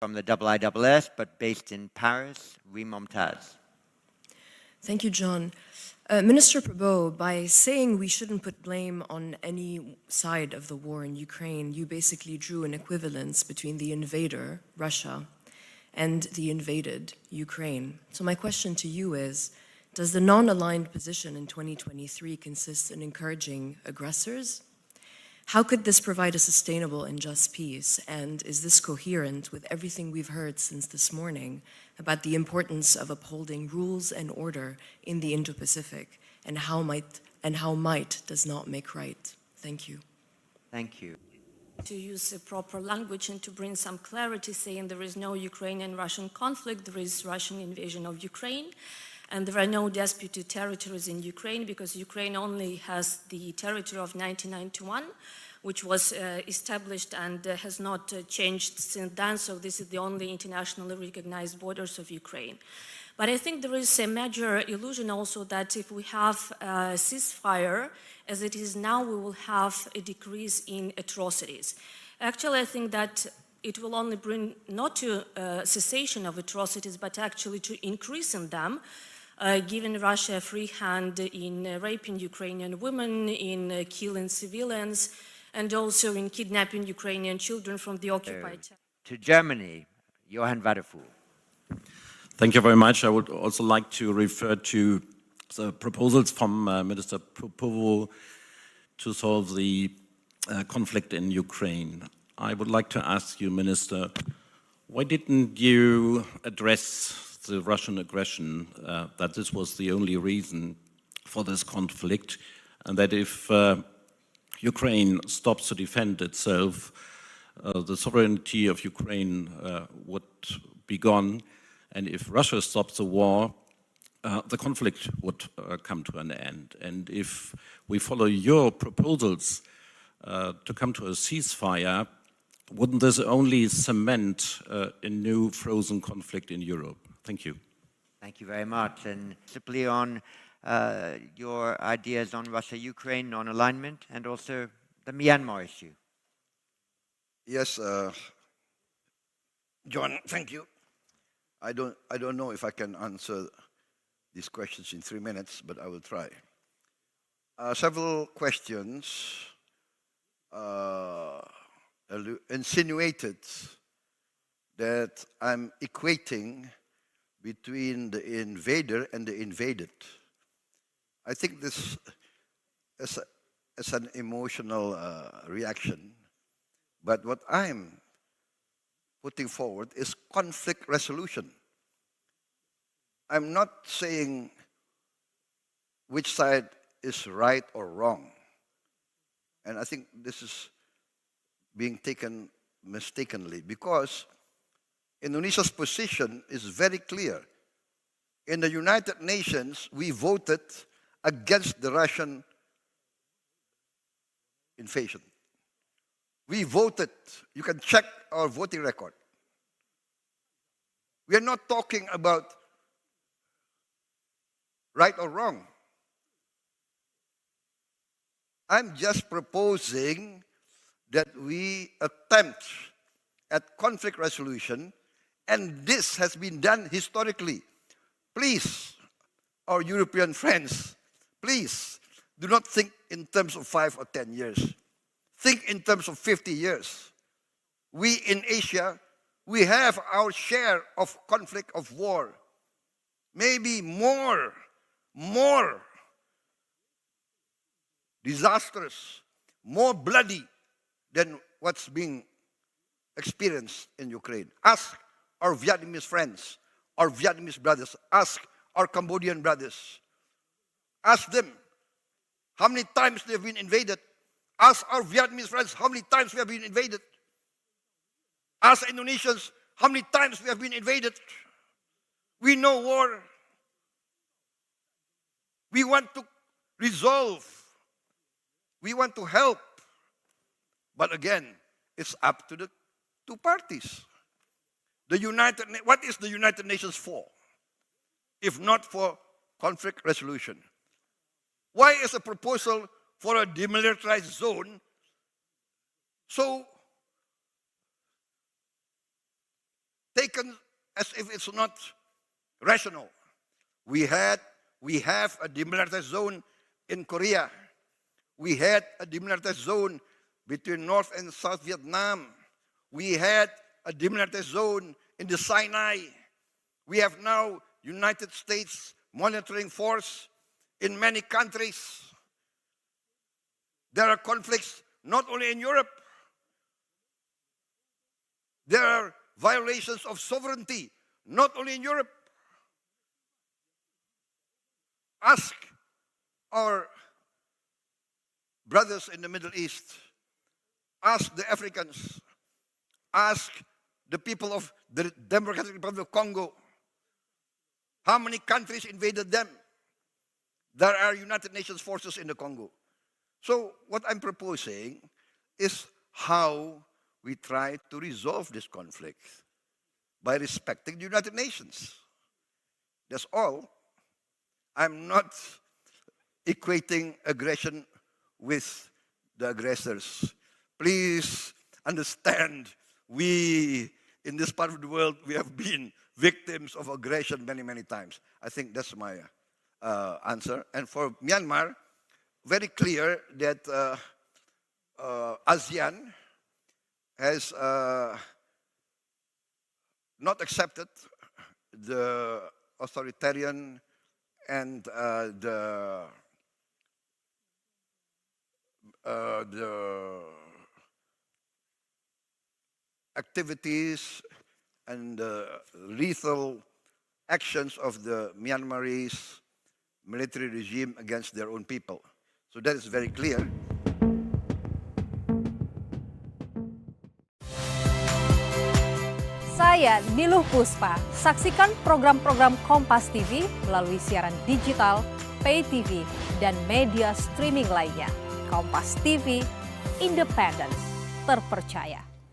From the IISS, but based in Paris, Mumtaz. Thank you, John. Minister Prabowo, by saying we shouldn't put blame on any side of the war in Ukraine, you basically drew an equivalence between the invader, Russia, and the invaded, Ukraine. So my question to you is, does the non-aligned position in 2023 consist in encouraging aggressors? How could this provide a sustainable and just peace? And is this coherent with everything we've heard since this morning about the importance of upholding rules and order in the Indo-Pacific, and how might does not make right? Thank you. Thank you. To use a proper language and to bring some clarity, saying there is no Ukrainian-Russian conflict, there is Russian invasion of Ukraine, and there are no disputed territories in Ukraine, because Ukraine only has the territory of 1991, which was established and has not changed since then, so this is the only internationally recognized borders of Ukraine. But I think there is a major illusion also that if we have a ceasefire, as it is now, we will have a decrease in atrocities. Actually, I think that it will only bring not to cessation of atrocities, but actually to increase in them, giving Russia a free hand in raping Ukrainian women, in killing civilians, and also in kidnapping Ukrainian children from the occupied territory. To Germany, Johann Wadefuhl. Thank you very much. I would also like to refer to the proposals from Minister Prabowo to solve the conflict in Ukraine. I would like to ask you, Minister, why didn't you address the Russian aggression, that this was the only reason for this conflict, and that if Ukraine stops to defend itself, the sovereignty of Ukraine would be gone, and if Russia stops the war, the conflict would come to an end. And if we follow your proposals to come to a ceasefire, wouldn't this only cement a new frozen conflict in Europe? Thank you. Thank you very much. And simply on your ideas on Russia-Ukraine non-alignment and also the Myanmar issue. Yes, John, thank you. I don't know if I can answer these questions in 3 minutes, but I will try. Several questions insinuated that I'm equating between the invader and the invaded. I think this is an emotional reaction, but what I'm putting forward is conflict resolution. I'm not saying which side is right or wrong, and I think this is being taken mistakenly, because Indonesia's position is very clear. In the United Nations, we voted against the Russian invasion. We voted. You can check our voting record. We are not talking about right or wrong. I'm just proposing that we attempt at conflict resolution, and this has been done historically. Please, our European friends, please do not think in terms of 5 or 10 years. Think in terms of 50 years. We in Asia, we have our share of conflict, of war. Maybe more disastrous, more bloody than what's being experienced in Ukraine. Ask our Vietnamese friends, our Vietnamese brothers. Ask our Cambodian brothers. Ask them how many times they've been invaded. Ask our Vietnamese friends how many times we have been invaded. Ask Indonesians how many times we have been invaded. We know war. We want to resolve. We want to help. But again, it's up to the two parties. What is the United Nations for, if not for conflict resolution? Why is a proposal for a demilitarized zone so taken as if it's not rational. We have a demilitarized zone in Korea. We had a demilitarized zone between North and South Vietnam. We had a demilitarized zone in the Sinai. We have now United States monitoring force in many countries. There are conflicts not only in Europe. There are violations of sovereignty not only in Europe. Ask our brothers in the Middle East. Ask the Africans. Ask the people of the Democratic Republic of Congo. How many countries invaded them? There are United Nations forces in the Congo. So what I'm proposing is how we try to resolve this conflict by respecting the United Nations. That's all. I'm not equating aggression with the aggressors. Please understand, we, in this part of the world, we have been victims of aggression many, many times. I think that's my answer. And for Myanmar, very clear that ASEAN has not accepted the authoritarian and the activities and lethal actions of the Myanmarese military regime against their own people. So that is very clear. Saya Niluh Puspa. Saksikan program-program Kompas TV melalui siaran digital, pay TV, dan media streaming lainnya. Kompas TV, independen, terpercaya.